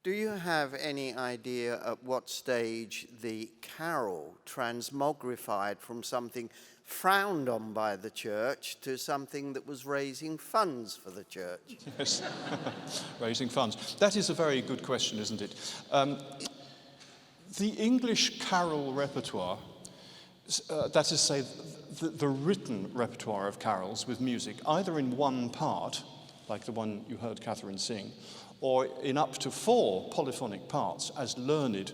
Do you have any idea at what stage the carol transmogrified from something frowned on by the church to something that was raising funds for the church? Yes, raising funds. That is a very good question, isn't it? The English carol repertoire, that is to say, the written repertoire of carols with music, either in one part, like the one you heard Catherine sing, or in up to 4 polyphonic parts as learned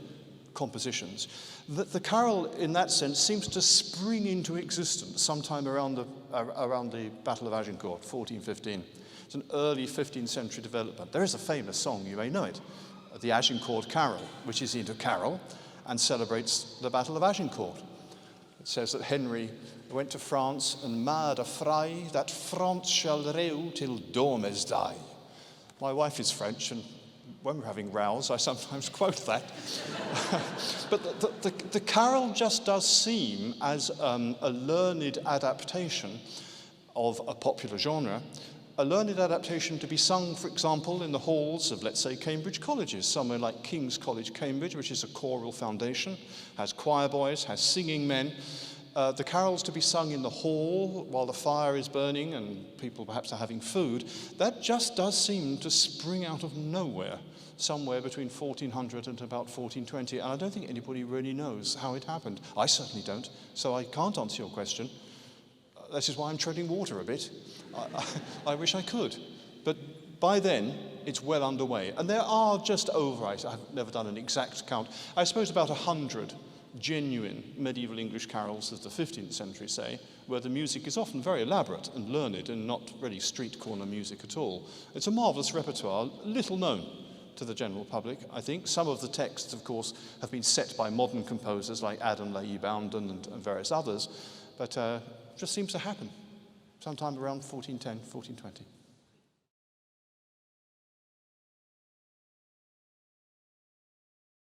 compositions, that the carol in that sense seems to spring into existence sometime around the Battle of Agincourt, 1415. It's an early 15th century development. There is a famous song, you may know it, the Agincourt Carol, which is into carol and celebrates the Battle of Agincourt. It says that Henry went to France and made a fray that France shall rue till Dormes die. My wife is French, and when we're having rows, I sometimes quote that. But the carol just does seem as a learned adaptation of a popular genre, a learned adaptation to be sung, for example, in the halls of, let's say, Cambridge colleges, somewhere like King's College, Cambridge, which is a choral foundation, has choir boys, has singing men. The carols to be sung in the hall while the fire is burning and people perhaps are having food, that just does seem to spring out of nowhere, somewhere between 1400 and about 1420, and I don't think anybody really knows how it happened. I certainly don't, so I can't answer your question. This is why I'm treading water a bit. I wish I could. But by then, it's well underway. And there are just over, I've never done an exact count, I suppose about 100 genuine medieval English carols, as the 15th century say, where the music is often very elaborate and learned and not really street corner music at all. It's a marvellous repertoire, little known to the general public, I think. Some of the texts, of course, have been set by modern composers like Adam Leigh Bounden and various others, but just seems to happen sometime around 1410, 1420.